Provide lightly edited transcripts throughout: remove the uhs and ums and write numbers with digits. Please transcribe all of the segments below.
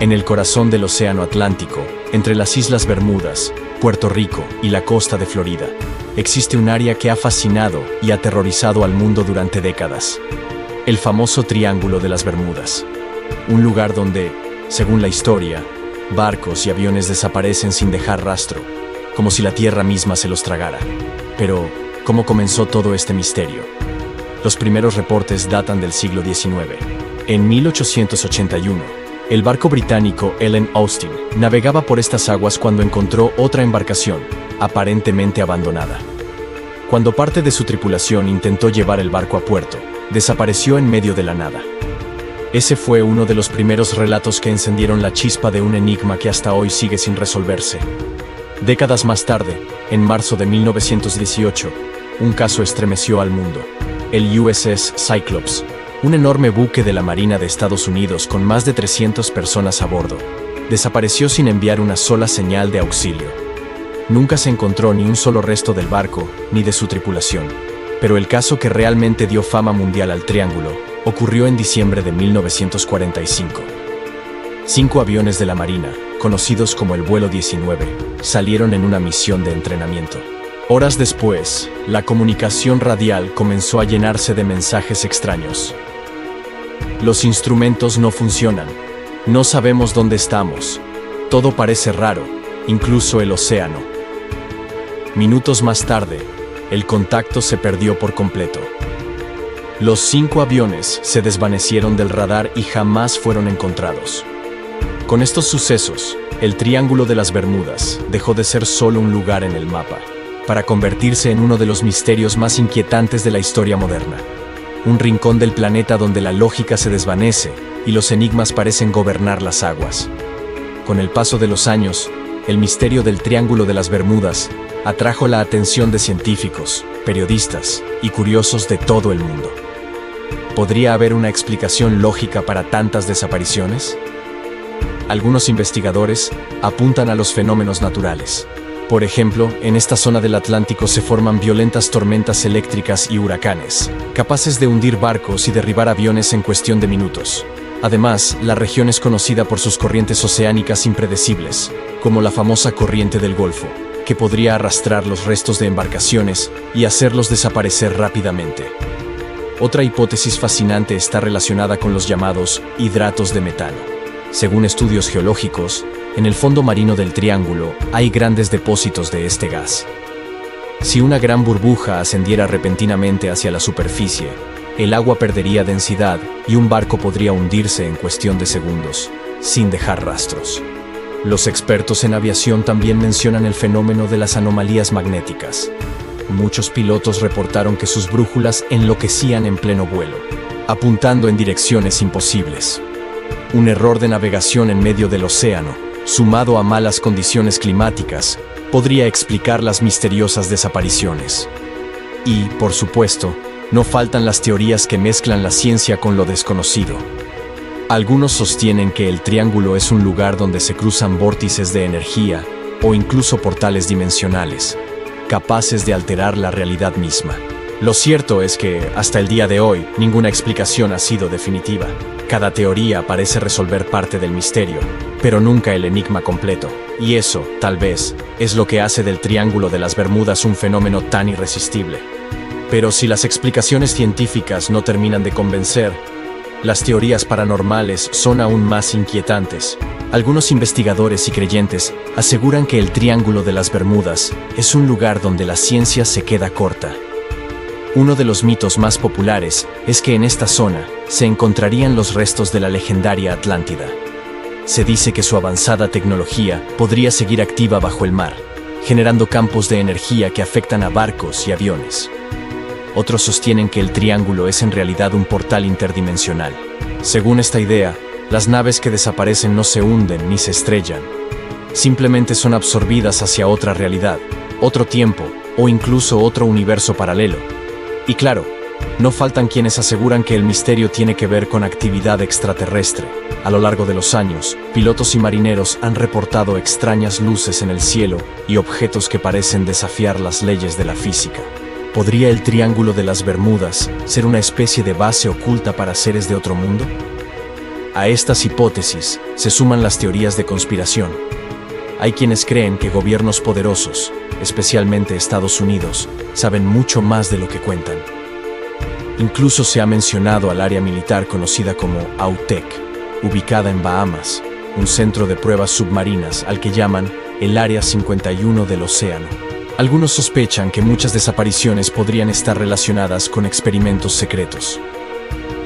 En el corazón del Océano Atlántico, entre las Islas Bermudas, Puerto Rico y la costa de Florida, existe un área que ha fascinado y aterrorizado al mundo durante décadas. El famoso Triángulo de las Bermudas. Un lugar donde, según la historia, barcos y aviones desaparecen sin dejar rastro, como si la tierra misma se los tragara. Pero, ¿cómo comenzó todo este misterio? Los primeros reportes datan del siglo XIX. En 1881, el barco británico Ellen Austin navegaba por estas aguas cuando encontró otra embarcación, aparentemente abandonada. Cuando parte de su tripulación intentó llevar el barco a puerto, desapareció en medio de la nada. Ese fue uno de los primeros relatos que encendieron la chispa de un enigma que hasta hoy sigue sin resolverse. Décadas más tarde, en marzo de 1918, un caso estremeció al mundo. El USS Cyclops, un enorme buque de la Marina de Estados Unidos con más de 300 personas a bordo, desapareció sin enviar una sola señal de auxilio. Nunca se encontró ni un solo resto del barco, ni de su tripulación. Pero el caso que realmente dio fama mundial al Triángulo ocurrió en diciembre de 1945. 5 aviones de la Marina, conocidos como el Vuelo 19, salieron en una misión de entrenamiento. Horas después, la comunicación radial comenzó a llenarse de mensajes extraños. Los instrumentos no funcionan. No sabemos dónde estamos. Todo parece raro, incluso el océano. Minutos más tarde, el contacto se perdió por completo. Los 5 aviones se desvanecieron del radar y jamás fueron encontrados. Con estos sucesos, el Triángulo de las Bermudas dejó de ser solo un lugar en el mapa, para convertirse en uno de los misterios más inquietantes de la historia moderna. Un rincón del planeta donde la lógica se desvanece y los enigmas parecen gobernar las aguas. Con el paso de los años, el misterio del Triángulo de las Bermudas atrajo la atención de científicos, periodistas y curiosos de todo el mundo. ¿Podría haber una explicación lógica para tantas desapariciones? Algunos investigadores apuntan a los fenómenos naturales. Por ejemplo, en esta zona del Atlántico se forman violentas tormentas eléctricas y huracanes, capaces de hundir barcos y derribar aviones en cuestión de minutos. Además, la región es conocida por sus corrientes oceánicas impredecibles, como la famosa corriente del Golfo, que podría arrastrar los restos de embarcaciones y hacerlos desaparecer rápidamente. Otra hipótesis fascinante está relacionada con los llamados hidratos de metano. Según estudios geológicos, en el fondo marino del Triángulo hay grandes depósitos de este gas. Si una gran burbuja ascendiera repentinamente hacia la superficie, el agua perdería densidad y un barco podría hundirse en cuestión de segundos, sin dejar rastros. Los expertos en aviación también mencionan el fenómeno de las anomalías magnéticas. Muchos pilotos reportaron que sus brújulas enloquecían en pleno vuelo, apuntando en direcciones imposibles. Un error de navegación en medio del océano, sumado a malas condiciones climáticas, podría explicar las misteriosas desapariciones. Y, por supuesto, no faltan las teorías que mezclan la ciencia con lo desconocido. Algunos sostienen que el Triángulo es un lugar donde se cruzan vórtices de energía o incluso portales dimensionales, capaces de alterar la realidad misma. Lo cierto es que, hasta el día de hoy, ninguna explicación ha sido definitiva. Cada teoría parece resolver parte del misterio, pero nunca el enigma completo. Y eso, tal vez, es lo que hace del Triángulo de las Bermudas un fenómeno tan irresistible. Pero si las explicaciones científicas no terminan de convencer, las teorías paranormales son aún más inquietantes. Algunos investigadores y creyentes aseguran que el Triángulo de las Bermudas es un lugar donde la ciencia se queda corta. Uno de los mitos más populares es que en esta zona se encontrarían los restos de la legendaria Atlántida. Se dice que su avanzada tecnología podría seguir activa bajo el mar, generando campos de energía que afectan a barcos y aviones. Otros sostienen que el Triángulo es en realidad un portal interdimensional. Según esta idea, las naves que desaparecen no se hunden ni se estrellan. Simplemente son absorbidas hacia otra realidad, otro tiempo o incluso otro universo paralelo. Y claro, no faltan quienes aseguran que el misterio tiene que ver con actividad extraterrestre. A lo largo de los años, pilotos y marineros han reportado extrañas luces en el cielo y objetos que parecen desafiar las leyes de la física. ¿Podría el Triángulo de las Bermudas ser una especie de base oculta para seres de otro mundo? A estas hipótesis se suman las teorías de conspiración. Hay quienes creen que gobiernos poderosos, especialmente Estados Unidos, saben mucho más de lo que cuentan. Incluso se ha mencionado al área militar conocida como AUTEC, ubicada en Bahamas, un centro de pruebas submarinas al que llaman el Área 51 del océano. Algunos sospechan que muchas desapariciones podrían estar relacionadas con experimentos secretos.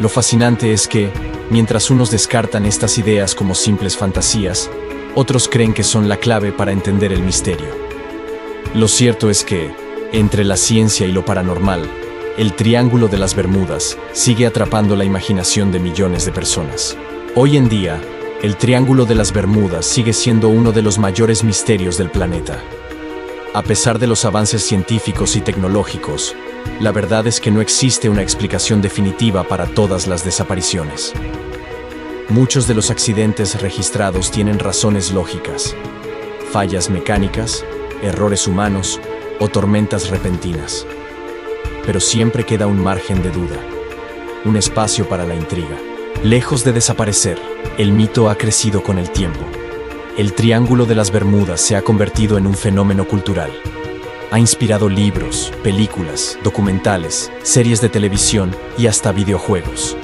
Lo fascinante es que, mientras unos descartan estas ideas como simples fantasías, otros creen que son la clave para entender el misterio. Lo cierto es que, entre la ciencia y lo paranormal, el Triángulo de las Bermudas sigue atrapando la imaginación de millones de personas. Hoy en día, el Triángulo de las Bermudas sigue siendo uno de los mayores misterios del planeta. A pesar de los avances científicos y tecnológicos, la verdad es que no existe una explicación definitiva para todas las desapariciones. Muchos de los accidentes registrados tienen razones lógicas: fallas mecánicas, errores humanos o tormentas repentinas. Pero siempre queda un margen de duda, un espacio para la intriga. Lejos de desaparecer, el mito ha crecido con el tiempo. El Triángulo de las Bermudas se ha convertido en un fenómeno cultural. Ha inspirado libros, películas, documentales, series de televisión y hasta videojuegos.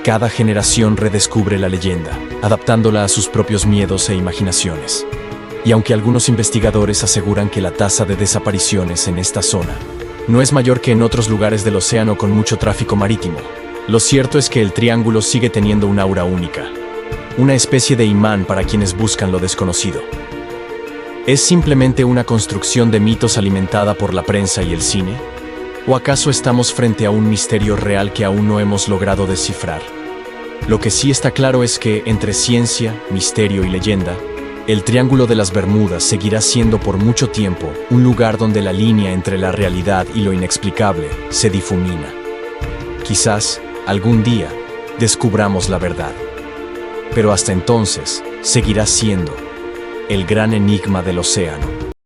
Cada generación redescubre la leyenda, adaptándola a sus propios miedos e imaginaciones. Y aunque algunos investigadores aseguran que la tasa de desapariciones en esta zona no es mayor que en otros lugares del océano con mucho tráfico marítimo, lo cierto es que el Triángulo sigue teniendo un aura única, una especie de imán para quienes buscan lo desconocido. ¿Es simplemente una construcción de mitos alimentada por la prensa y el cine? ¿O acaso estamos frente a un misterio real que aún no hemos logrado descifrar? Lo que sí está claro es que, entre ciencia, misterio y leyenda, el Triángulo de las Bermudas seguirá siendo por mucho tiempo un lugar donde la línea entre la realidad y lo inexplicable se difumina. Quizás, algún día, descubramos la verdad. Pero hasta entonces, seguirá siendo el gran enigma del océano.